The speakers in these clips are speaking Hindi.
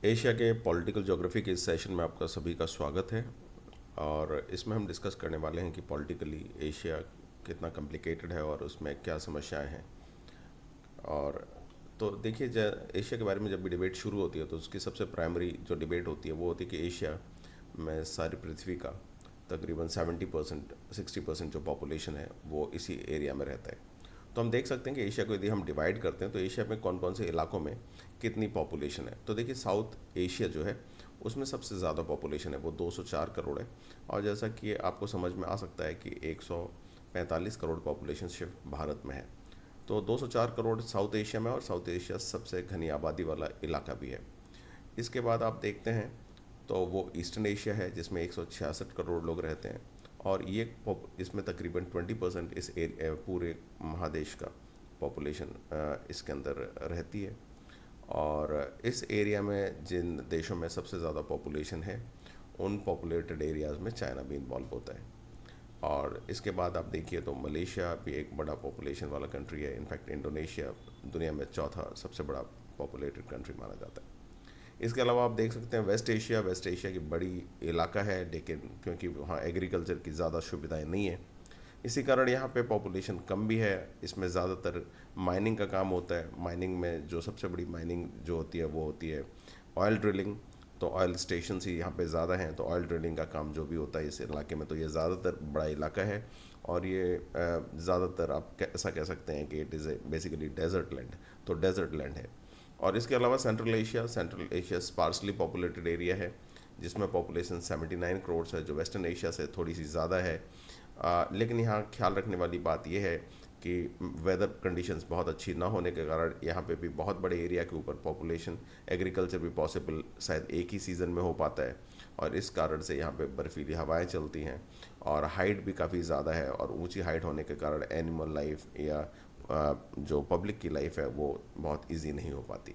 एशिया के पॉलिटिकल ज्योग्राफी के इस सेशन में आपका सभी का स्वागत है। और इसमें हम डिस्कस करने वाले हैं कि पॉलिटिकली एशिया कितना कॉम्प्लिकेटेड है और उसमें क्या समस्याएं हैं। और तो देखिए, एशिया के बारे में जब भी डिबेट शुरू होती है तो उसकी सबसे प्राइमरी जो डिबेट होती है वो होती है कि एशिया में सारी पृथ्वी का तकरीबन 70% 60% जो पॉपुलेशन है वो इसी एरिया में रहता है। तो हम देख सकते हैं कि एशिया को यदि हम डिवाइड करते हैं तो एशिया में कौन कौन से इलाकों में कितनी पॉपुलेशन है। तो देखिए, साउथ एशिया जो है उसमें सबसे ज़्यादा पॉपुलेशन है, वो 204 करोड़ है। और जैसा कि आपको समझ में आ सकता है कि 145 करोड़ पॉपुलेशन सिर्फ भारत में है। तो 204 करोड़ साउथ एशिया में, और साउथ एशिया सबसे घनी आबादी वाला इलाका भी है। इसके बाद आप देखते हैं तो वो ईस्टर्न एशिया है जिसमें 166 करोड़ लोग रहते हैं। और ये इसमें तकरीबन 20% इस पूरे महादेश का पॉपुलेशन इसके अंदर रहती है। और इस एरिया में जिन देशों में सबसे ज़्यादा पॉपुलेशन है उन पॉपुलेटेड एरियाज़ में चाइना भी इन्वॉल्व होता है। और इसके बाद आप देखिए तो मलेशिया भी एक बड़ा पॉपुलेशन वाला कंट्री है। इनफैक्ट इंडोनेशिया दुनिया में चौथा सबसे बड़ा पॉपुलेटेड कंट्री माना जाता है। इसके अलावा आप देख सकते हैं वेस्ट एशिया की बड़ी इलाका है, लेकिन क्योंकि वहाँ एग्रीकल्चर की ज़्यादा सुविधाएं नहीं है, इसी कारण यहाँ पे पॉपुलेशन कम भी है। इसमें ज़्यादातर माइनिंग का काम होता है। माइनिंग में जो सबसे बड़ी माइनिंग जो होती है वो होती है ऑयल ड्रिलिंग। तो ऑयल स्टेशन ही यहाँ पे ज़्यादा हैं, तो ऑयल ड्रिलिंग का काम जो भी होता है इस इलाके में, तो ये ज़्यादातर बड़ा इलाका है। और ये ज़्यादातर आप ऐसा कह सकते हैं कि it is a basically desert land, तो डेजर्ट लैंड है। और इसके अलावा central Asia sparsely populated area है जिसमें पॉपुलेशन 79 करोड़ है, जो वेस्टर्न एशिया से थोड़ी सी ज़्यादा है। लेकिन यहाँ ख्याल रखने वाली बात यह है कि वेदर कंडीशंस बहुत अच्छी ना होने के कारण यहाँ पे भी बहुत बड़े एरिया के ऊपर पॉपुलेशन एग्रीकल्चर भी पॉसिबल शायद एक ही सीज़न में हो पाता है। और इस कारण से यहाँ पे बर्फीली हवाएं चलती हैं और हाइट भी काफ़ी ज़्यादा है। और ऊंची हाइट होने के कारण एनिमल लाइफ या जो पब्लिक की लाइफ है वो बहुत इजी नहीं हो पाती।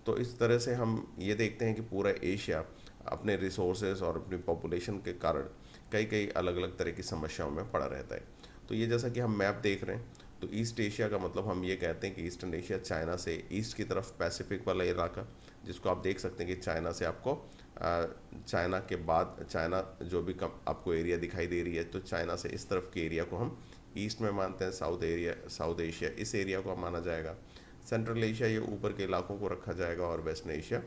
तो इस तरह से हम ये देखते हैं कि पूरा एशिया अपने रिसोर्सेज और अपनी पॉपुलेशन के कारण कई कई अलग अलग तरह की समस्याओं में पड़ा रहता है। तो ये जैसा कि हम मैप देख रहे हैं तो ईस्ट एशिया का मतलब हम ये कहते हैं कि ईस्टर्न एशिया चाइना से ईस्ट की तरफ पैसिफिक वाला इलाका, जिसको आप देख सकते हैं कि चाइना से आपको चाइना के बाद चाइना जो भी कम आपको एरिया दिखाई दे रही है, तो चाइना से इस तरफ के एरिया को हम ईस्ट में मानते हैं। साउथ एशिया इस एरिया को माना जाएगा। सेंट्रल एशिया ये ऊपर के इलाकों को रखा जाएगा, और वेस्टर्न एशिया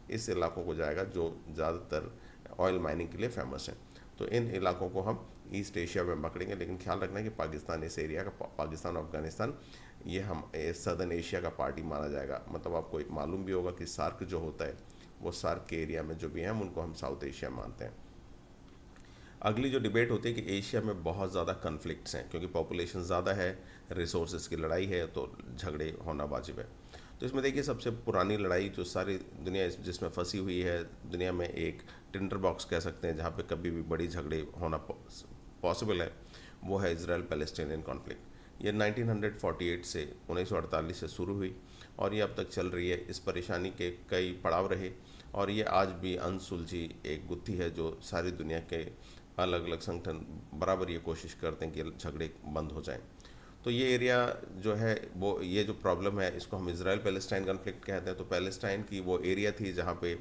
इस इलाकों को जाएगा जो ज़्यादातर ऑयल माइनिंग के लिए फेमस है। तो इन इलाकों को हम ईस्ट एशिया में पकड़ेंगे। लेकिन ख्याल रखना है कि पाकिस्तान इस एरिया का, पाकिस्तान और अफगानिस्तान ये हम सदर्न एशिया का पार्ट ही माना जाएगा। मतलब आपको मालूम भी होगा कि सार्क जो होता है वो सार्क के एरिया में जो भी हैं उनको हम साउथ एशिया मानते हैं। अगली जो डिबेट होती है कि एशिया में बहुत ज़्यादा कन्फ्लिक्ट्स हैं, क्योंकि पॉपुलेशन ज़्यादा है, रिसोर्सेज की लड़ाई है, तो झगड़े होना वाजिब है। तो इसमें देखिए, सबसे पुरानी लड़ाई जो सारी दुनिया जिसमें फंसी हुई है, दुनिया में एक टिंडर बॉक्स कह सकते हैं जहाँ पे कभी भी बड़ी झगड़े होना पॉसिबल है, वो है इसराइल पैलेस्टीनियन कॉन्फ्लिक्ट। ये 1948 से 1948 से शुरू हुई और ये अब तक चल रही है। इस परेशानी के कई पड़ाव रहे और ये आज भी अनसुलझी एक गुत्थी है जो सारी दुनिया के अलग अलग संगठन बराबर ये कोशिश करते हैं कि झगड़े बंद हो जाएं। तो ये एरिया जो है वो, ये जो प्रॉब्लम है इसको हम इसराइल पैलेस्टाइन कॉन्फ्लिक्ट कहते हैं। तो पैलेस्टाइन की वो एरिया थी जहाँ पे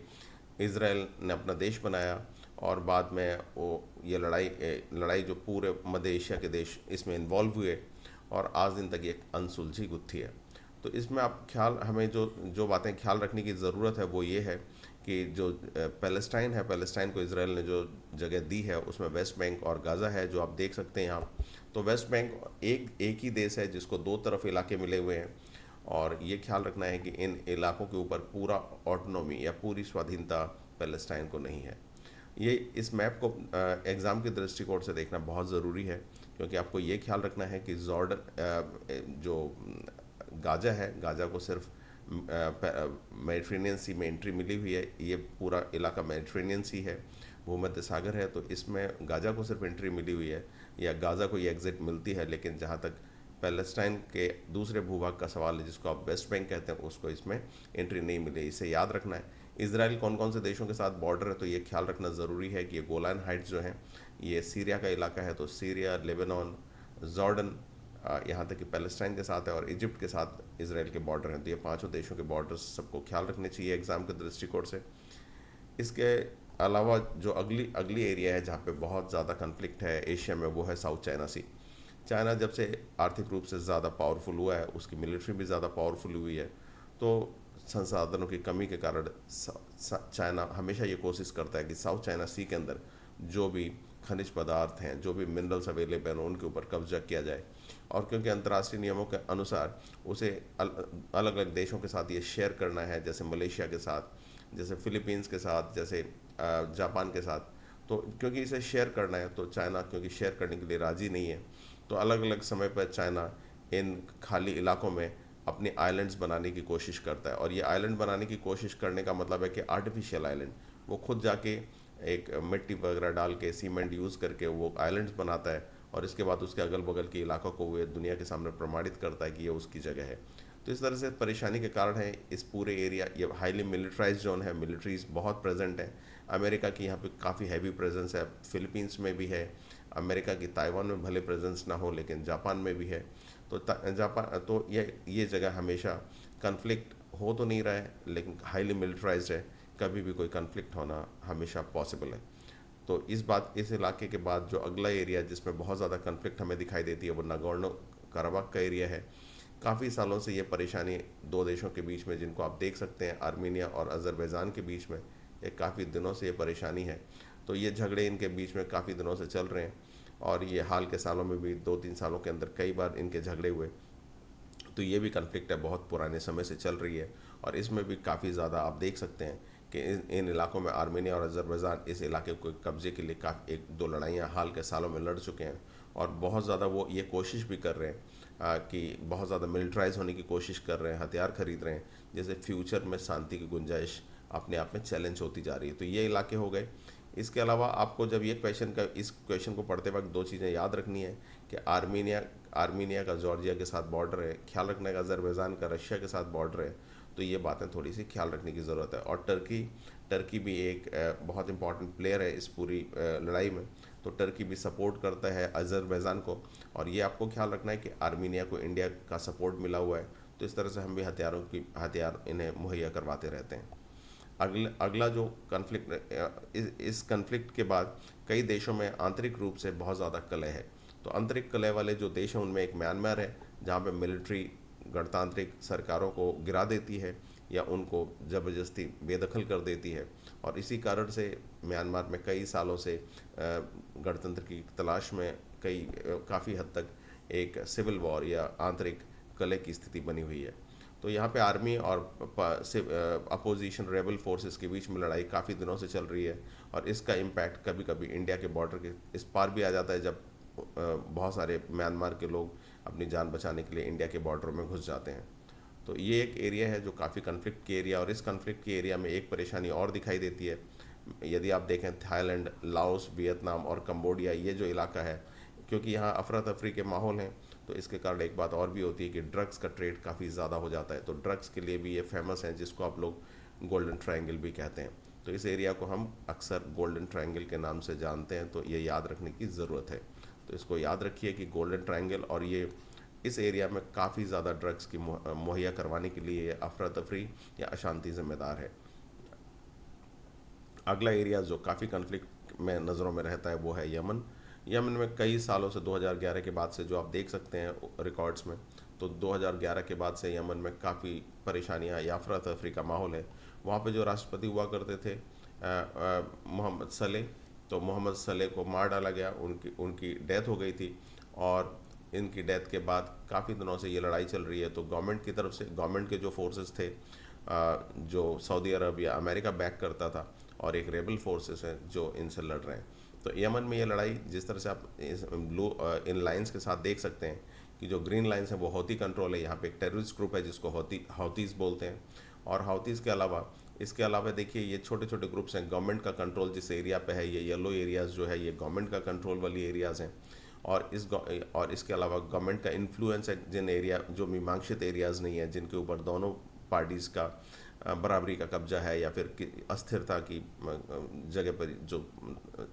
इसराइल ने अपना देश बनाया, और बाद में वो ये लड़ाई जो पूरे मध्य एशिया के देश इसमें इन्वॉल्व हुए, और आज दिन तक ये एक अनसुलझी गुत्थी है। तो इसमें आप हमें जो जो बातें ख्याल रखने की ज़रूरत है वो ये है कि जो पैलेस्टाइन है, पैलेस्टाइन को इसराइल ने जो जगह दी है उसमें वेस्ट बैंक और गाज़ा है, जो आप देख सकते हैं यहाँ। तो वेस्ट बैंक एक ही देश है जिसको दो तरफ इलाके मिले हुए हैं, और ये ख्याल रखना है कि इन इलाकों के ऊपर पूरा ऑटोनॉमी या पूरी स्वाधीनता पैलेस्टाइन को नहीं है। ये इस मैप को एग्ज़ाम के दृष्टिकोण से देखना बहुत ज़रूरी है, क्योंकि आपको ये ख्याल रखना है कि जॉर्डन जो गाजा है, गाजा को सिर्फ मेडिट्रेनियन सी में एंट्री मिली हुई है। ये पूरा इलाका मेडिट्रेनियन सी है, भूमध्य सागर है, तो इसमें गाजा को सिर्फ एंट्री मिली हुई है, या गाजा को ये एग्ज़िट मिलती है। लेकिन जहाँ तक पैलेस्टाइन के दूसरे भूभाग का सवाल है, जिसको आप वेस्ट बैंक कहते हैं, उसको इसमें एंट्री नहीं मिली। इसे याद रखना है। इसराइल कौन कौन से देशों के साथ बॉर्डर है, तो ये ख्याल रखना ज़रूरी है कि ये गोलान हाइट्स जो हैं ये सीरिया का इलाका है, तो सीरिया, लेबनान, जॉर्डन, यहाँ तक कि पैलेस्टाइन के साथ है और इजिप्ट के साथ इसराइल के बॉर्डर हैं। तो ये पांचों देशों के बॉर्डर्स सबको ख्याल रखने चाहिए एग्ज़ाम के दृष्टिकोण से। इसके अलावा जो अगली अगली एरिया है जहाँ पे बहुत ज़्यादा कन्फ्लिक्ट है एशिया में, वो है साउथ चाइना सी। चाइना जब से आर्थिक रूप से ज़्यादा पावरफुल हुआ है, उसकी मिलिट्री भी ज़्यादा पावरफुल हुई है, तो संसाधनों की कमी के कारण चाइना हमेशा ये कोशिश करता है कि साउथ चाइना सी के अंदर जो भी खनिज पदार्थ हैं, जो भी मिनरल्स अवेलेबल हैं, उनके ऊपर कब्जा किया जाए। और क्योंकि अंतर्राष्ट्रीय नियमों के अनुसार उसे अलग अलग देशों के साथ ये शेयर करना है, जैसे मलेशिया के साथ, जैसे फिलीपींस के साथ, जैसे जापान के साथ। तो क्योंकि इसे शेयर करना है, तो चाइना क्योंकि शेयर करने के लिए राज़ी नहीं है, तो अलग अलग समय पर चाइना इन खाली इलाकों में अपने आइलैंड्स बनाने की कोशिश करता है। और ये आइलैंड बनाने की कोशिश करने का मतलब है कि आर्टिफिशियल आइलैंड, वो खुद जाके एक मिट्टी वगैरह डाल के, सीमेंट यूज़ करके वो आइलैंड्स बनाता है और इसके बाद उसके अगल बगल के इलाकों को वो दुनिया के सामने प्रमाणित करता है कि ये उसकी जगह है। तो इस तरह से परेशानी के कारण है इस पूरे एरिया, ये हाईली मिलिट्राइज जोन है, मिलिट्रीज बहुत प्रेजेंट है। अमेरिका की यहाँ पे काफ़ी हैवी प्रेजेंस है, फिलीपींस में भी है, अमेरिका की ताइवान में भले प्रेजेंस ना हो लेकिन जापान में भी है। तो जापान, तो ये जगह हमेशा कन्फ्लिक्ट हो तो नहीं रहा है लेकिन हाईली मिलिट्राइज्ड है, कभी भी कोई कन्फ्लिक्ट होना हमेशा पॉसिबल है। तो इस इलाके के बाद जो अगला एरिया जिसमें बहुत ज़्यादा कन्फ्लिक्ट हमें दिखाई देती है वो नागोर्नो कराबाख का एरिया है। काफ़ी सालों से ये परेशानी दो देशों के बीच में, जिनको आप देख सकते हैं आर्मीनिया और अज़रबैजान के बीच में, ये काफ़ी दिनों से ये परेशानी है। तो ये झगड़े इनके बीच में काफ़ी दिनों से चल रहे हैं और ये हाल के सालों में भी 2-3 सालों के अंदर कई बार इनके झगड़े हुए। तो ये भी कन्फ्लिक्ट है, बहुत पुराने समय से चल रही है और इसमें भी काफ़ी ज़्यादा आप देख सकते हैं कि इन इलाकों में आर्मेनिया और अज़रबैजान इस इलाके को कब्जे के लिए काफ़ी 1-2 लड़ाइयाँ हाल के सालों में लड़ चुके हैं और बहुत ज़्यादा वो ये कोशिश भी कर रहे हैं कि बहुत ज़्यादा मिलिट्राइज होने की कोशिश कर रहे हैं, हथियार खरीद रहे हैं, जैसे फ्यूचर में शांति की गुंजाइश अपने आप में चैलेंज होती जा रही है। तो ये इलाके हो गए। इसके अलावा आपको जब ये इस क्वेश्चन को पढ़ते वक्त 2 चीज़ें याद रखनी है कि आर्मीनिया का जॉर्जिया के साथ बॉर्डर है, ख्याल रखने का अज़रबैजान का रशिया के साथ बॉर्डर है। तो ये बातें थोड़ी सी ख्याल रखने की ज़रूरत है। और टर्की भी एक बहुत इंपॉर्टेंट प्लेयर है इस पूरी लड़ाई में। तो टर्की भी सपोर्ट करता है अज़रबैजान को और ये आपको ख्याल रखना है कि आर्मीनिया को इंडिया का सपोर्ट मिला हुआ है। तो इस तरह से हम भी हथियार इन्हें मुहैया करवाते रहते हैं। अगला जो कन्फ्लिक्ट, इस कन्फ्लिक्ट के बाद कई देशों में आंतरिक रूप से बहुत ज़्यादा कलह है। तो आंतरिक कलह वाले जो देश हैं उनमें एक म्यांमार है, जहाँ पे मिलिट्री गणतांत्रिक सरकारों को गिरा देती है या उनको ज़बरदस्ती बेदखल कर देती है और इसी कारण से म्यांमार में कई सालों से गणतंत्र की तलाश में काफ़ी हद तक एक सिविल वॉर या आंतरिक कलह की स्थिति बनी हुई है। तो यहाँ पे आर्मी और अपोजिशन रेबल फोर्सेस के बीच में लड़ाई काफ़ी दिनों से चल रही है और इसका इम्पैक्ट कभी कभी इंडिया के बॉर्डर के इस पार भी आ जाता है, जब बहुत सारे म्यांमार के लोग अपनी जान बचाने के लिए इंडिया के बॉर्डर में घुस जाते हैं। तो ये एक एरिया है जो काफ़ी कन्फ्लिक्ट की एरिया, और इस कन्फ्लिक्ट की एरिया में एक परेशानी और दिखाई देती है। यदि आप देखें थाईलैंड, लाओस, वियतनाम और कंबोडिया, ये जो इलाका है, क्योंकि यहाँ अफरा तफरी के माहौल हैं, तो इसके कारण एक बात और भी होती है कि ड्रग्स का ट्रेड काफ़ी ज़्यादा हो जाता है। तो ड्रग्स के लिए भी ये फेमस है, जिसको आप लोग गोल्डन ट्रायंगल भी कहते हैं। तो इस एरिया को हम अक्सर गोल्डन ट्रायंगल के नाम से जानते हैं, तो ये याद रखने की ज़रूरत है। तो इसको याद रखिए कि गोल्डन ट्रायंगल, और ये इस एरिया में काफ़ी ज़्यादा ड्रग्स की मुहैया करवाने के लिए अफरा तफरी या अशांति जिम्मेदार है। अगला एरिया जो काफ़ी कन्फ्लिक्ट में नज़रों में रहता है वो है यमन। यमन में कई सालों से 2011 के बाद से, जो आप देख सकते हैं रिकॉर्ड्स में, तो 2011 के बाद से यमन में काफ़ी परेशानियां या अफरा तफरी का माहौल है। वहाँ पे जो राष्ट्रपति हुआ करते थे मोहम्मद सलेह, तो मोहम्मद सलेह को मार डाला गया, उनकी डेथ हो गई थी और इनकी डेथ के बाद काफ़ी दिनों से ये लड़ाई चल रही है। तो गवर्नमेंट की तरफ से, गवर्नमेंट के जो फोर्सेस थे जो सऊदी अरब या अमेरिका बैक करता था, और एक रेबल फोर्सेस हैं जो इनसे लड़ रहे हैं। तो यमन में ये लड़ाई, जिस तरह से आप इन लाइंस के साथ देख सकते हैं कि जो ग्रीन लाइंस हैं वो हौती कंट्रोल है। यहाँ पे एक टेररिस्ट ग्रुप है जिसको हौतीज़ बोलते हैं। और हौतीज़ के अलावा, इसके अलावा देखिए ये छोटे छोटे ग्रुप्स हैं। गवर्नमेंट का कंट्रोल जिस एरिया पे है, ये येलो एरियाज़ जो है ये गवर्नमेंट का कंट्रोल वाली एरियाज़ हैं। और इसके अलावा गवर्नमेंट का इन्फ्लुएंस है जिन एरिया, जो मीमांसित एरियाज़ नहीं है, जिनके ऊपर दोनों पार्टीज़ का बराबरी का कब्जा है या फिर अस्थिरता की जगह पर जो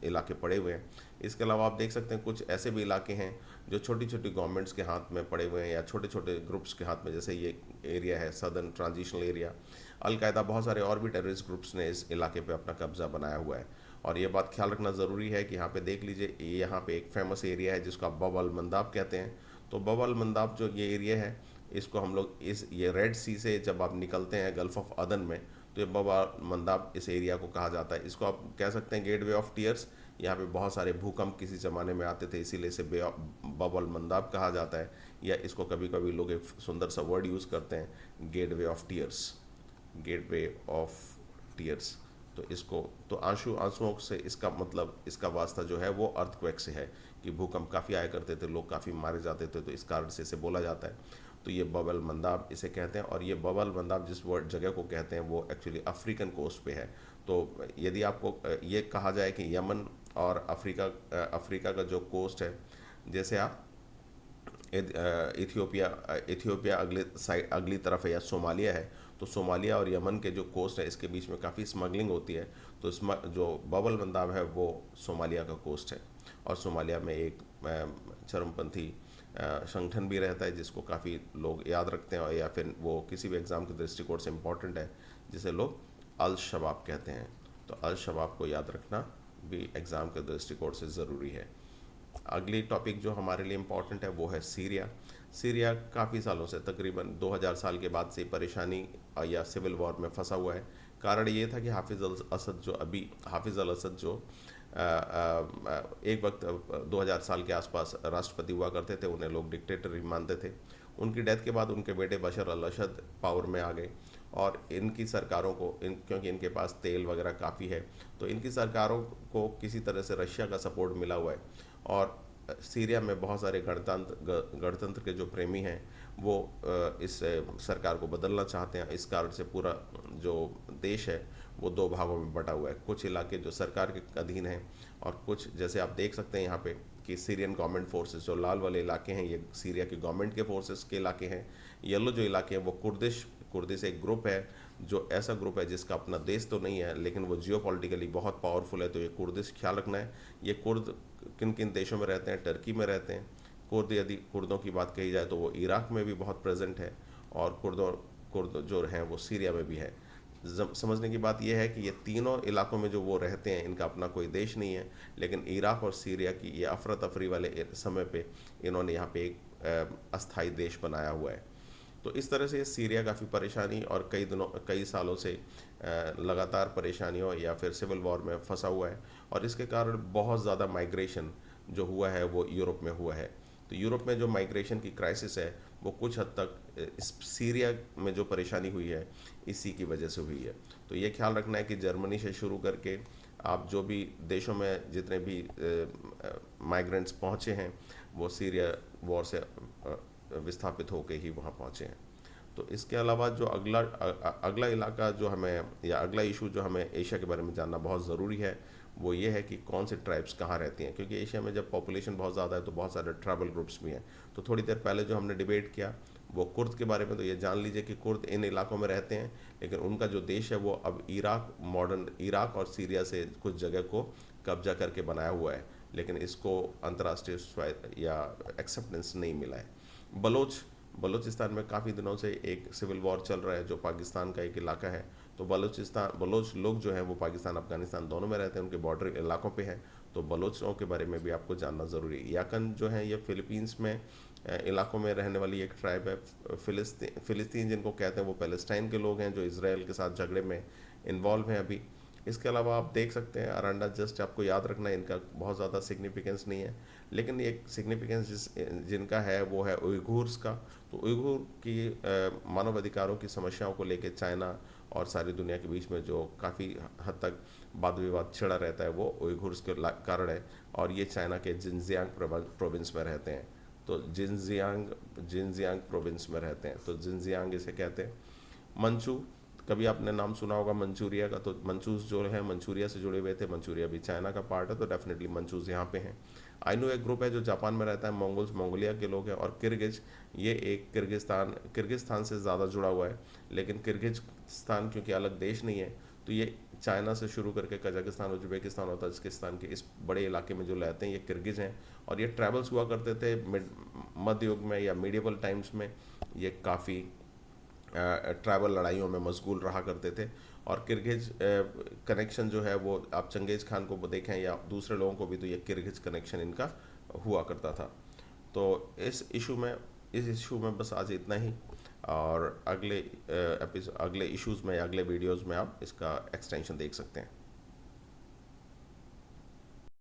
इलाके पड़े हुए हैं। इसके अलावा आप देख सकते हैं कुछ ऐसे भी इलाके हैं जो छोटी छोटी गवर्नमेंट्स के हाथ में पड़े हुए हैं या छोटे छोटे ग्रुप्स के हाथ में, जैसे ये एरिया है सदर्न ट्रांजिशनल एरिया। अलकायदा, बहुत सारे और भी टेररिस्ट ग्रुप्स ने इस इलाके पे अपना कब्जा बनाया हुआ है। और ये बात ख्याल रखना ज़रूरी है कि यहाँ पे देख लीजिए, यहाँ पे एक फेमस एरिया है जिसको आप बब अल मंदाब कहते हैं। तो बब अल मंदाब जो ये एरिया है, इसको हम लोग ये रेड सी से जब आप निकलते हैं गल्फ ऑफ अदन में, तो ये बब अल मंदाब इस एरिया को कहा जाता है। इसको आप कह सकते हैं गेटवे ऑफ टीयर्स। यहाँ पे बहुत सारे भूकंप किसी ज़माने में आते थे, इसीलिए इसे बब अल मंदाब कहा जाता है। या इसको कभी कभी लोग एक सुंदर सा वर्ड यूज़ करते हैं, gateway of tears, gateway of tears. तो इसको तो आंसुओं से इसका मतलब, इसका वास्ता जो है वो अर्थक्वेक से है कि भूकंप काफ़ी आया करते थे, लोग काफ़ी मारे जाते थे, तो इस कारण से इसे बोला जाता है। तो ये बब अल मंदाब इसे कहते हैं। और ये बब अल मंदाब जिस वर्ड जगह को कहते हैं वो एक्चुअली अफ्रीकन कोस्ट पे है। तो यदि आपको ये कहा जाए कि यमन और अफ्रीका का जो कोस्ट है, जैसे आप इथियोपिया अगली तरफ है या सोमालिया है, तो सोमालिया और यमन के जो कोस्ट है इसके बीच में काफ़ी स्मगलिंग होती है। तो इसमें जो बब अल मंदाब है वो सोमालिया का कोस्ट है। और सोमालिया में एक चरमपंथी संगठन भी रहता है जिसको काफ़ी लोग याद रखते हैं, और या फिर वो किसी भी एग्ज़ाम के दृष्टिकोण से इम्पोर्टेंट है, जिसे लोग अल शबाब कहते हैं। तो अल शबाब को याद रखना भी एग्ज़ाम के दृष्टिकोण से ज़रूरी है। अगली टॉपिक जो हमारे लिए इम्पॉर्टेंट है वो है सीरिया। सीरिया काफ़ी सालों से, तकरीबन 2000 साल के बाद से परेशानी या सिविल वॉर में फंसा हुआ है। कारण ये था कि हाफिज़ अल असद जो एक वक्त 2000 साल के आसपास राष्ट्रपति हुआ करते थे, उन्हें लोग डिक्टेटर ही मानते थे। उनकी डेथ के बाद उनके बेटे बशर अल असद पावर में आ गए, और इनकी सरकारों को क्योंकि इनके पास तेल वगैरह काफ़ी है, तो इनकी सरकारों को किसी तरह से रशिया का सपोर्ट मिला हुआ है। और सीरिया में बहुत सारे गणतंत्र के जो प्रेमी हैं वो इस सरकार को बदलना चाहते हैं। इस कारण से पूरा जो देश है वो दो भागों में बटा हुआ है। कुछ इलाके जो सरकार के अधीन हैं, और कुछ जैसे आप देख सकते हैं यहाँ पे कि सीरियन गवर्नमेंट फोर्सेस, जो लाल वाले इलाके हैं ये सीरिया के गवर्नमेंट के फोर्सेस के इलाके हैं। येलो जो इलाके हैं वो कुर्दिश एक ग्रुप है, जो ऐसा ग्रुप है जिसका अपना देश तो नहीं है लेकिन वो जियोपॉलिटिकली बहुत पावरफुल है। तो ये कुर्दिश ख्याल रखना है। ये कुर्द किन किन देशों में रहते हैं? टर्की में रहते हैं। यदि कुर्दों की बात कही जाए तो वो इराक में भी बहुत प्रेजेंट है, और कुर्द जो हैं वो सीरिया में भी है। समझने की बात यह है कि ये तीनों इलाकों में जो वो रहते हैं इनका अपना कोई देश नहीं है, लेकिन इराक और सीरिया की ये अफरा तफरी वाले समय पे इन्होंने यहाँ पे एक अस्थाई देश बनाया हुआ है। तो इस तरह से सीरिया काफ़ी परेशानी और कई सालों से लगातार परेशानियों या फिर सिविल वॉर में फंसा हुआ है, और इसके कारण बहुत ज़्यादा माइग्रेशन जो हुआ है वो यूरोप में हुआ है। तो यूरोप में जो माइग्रेशन की क्राइसिस है वो कुछ हद तक इस सीरिया में जो परेशानी हुई है इसी की वजह से हुई है। तो ये ख्याल रखना है कि जर्मनी से शुरू करके आप जो भी देशों में जितने भी माइग्रेंट्स पहुँचे हैं वो सीरिया वॉर से विस्थापित होकर ही वहाँ पहुँचे हैं। तो इसके अलावा जो अगला इलाका जो हमें, या अगला इशू जो हमें एशिया के बारे में जानना बहुत ज़रूरी है वो ये है कि कौन से ट्राइब्स कहाँ रहती हैं। क्योंकि एशिया में जब पॉपुलेशन बहुत ज़्यादा है तो बहुत सारे ट्राइबल ग्रुप्स भी हैं। तो थोड़ी देर पहले जो हमने डिबेट किया वो कुर्द के बारे में, तो ये जान लीजिए कि कुर्द इन इलाकों में रहते हैं, लेकिन उनका जो देश है वो अब मॉडर्न इराक और सीरिया से कुछ जगह को कब्जा करके बनाया हुआ है, लेकिन इसको अंतर्राष्ट्रीय या एक्सेप्टेंस नहीं मिला है। बलूचिस्तान में काफ़ी दिनों से एक सिविल वॉर चल रहा है जो पाकिस्तान का एक इलाका है। तो बलोच लोग जो हैं वो पाकिस्तान अफगानिस्तान दोनों में रहते हैं, उनके बॉर्डर इलाकों पे है। तो बलोचों के बारे में भी आपको जानना ज़रूरी है। याकन जो है ये फिलीपींस में इलाकों में रहने वाली एक ट्राइब है। फ़िलिस्तीन जिनको कहते हैं वो पैलेस्टाइन के लोग हैं जो इसराइल के साथ झगड़े में इन्वॉल्व हैं अभी। इसके अलावा आप देख सकते हैं अरांडा, जस्ट आपको याद रखना है, इनका बहुत ज़्यादा सिग्निफिकेंस नहीं है, लेकिन एक सिग्निफिकेंस जिनका है वो है उइघुर्स का। तो उइघुर की मानवाधिकारों की समस्याओं को लेकर चाइना और सारी दुनिया के बीच में जो काफ़ी हद तक वाद विवाद छिड़ा रहता है वो उइघुर्स के कारण है, और ये चाइना के जिनजियांग प्रोविंस में रहते हैं। तो जिनजियांग प्रोविंस में रहते हैं, तो जिनजियांग इसे कहते हैं। मंचू, कभी आपने नाम सुना होगा मंचूरिया का। तो मंचूस जो है मंचूरिया से जुड़े हुए थे, मंचूरिया भी चाइना का पार्ट है, तो डेफिनेटली मंचूस यहाँ पे हैं। आइनू एक ग्रुप है जो जापान में रहता है, मंगोल्स मंगोलिया के लोग हैं, और किर्गिज ये एक किर्गिस्तान से ज़्यादा जुड़ा हुआ है। लेकिन किर्गिस्तान क्योंकि अलग देश नहीं है, तो ये चाइना से शुरू करके कजाकिस्तान, उज्बेकिस्तान और ताजिकिस्तान के इस बड़े इलाके में जो रहते हैं ये किर्गिज हैं। और ये ट्रैवल्स हुआ करते थे मध्य युग में या मीडिएवल टाइम्स में। ये काफ़ी ट्रैवल लड़ाइयों में मशगूल रहा करते थे। और किर्गिज कनेक्शन जो है वो आप चंगेज़ खान को देखें या दूसरे लोगों को भी, तो ये किर्गिज कनेक्शन इनका हुआ करता था। तो इस इशू में बस आज इतना ही। और अगले इश्यूज़ में या अगले वीडियोज़ में आप इसका एक्सटेंशन देख सकते हैं।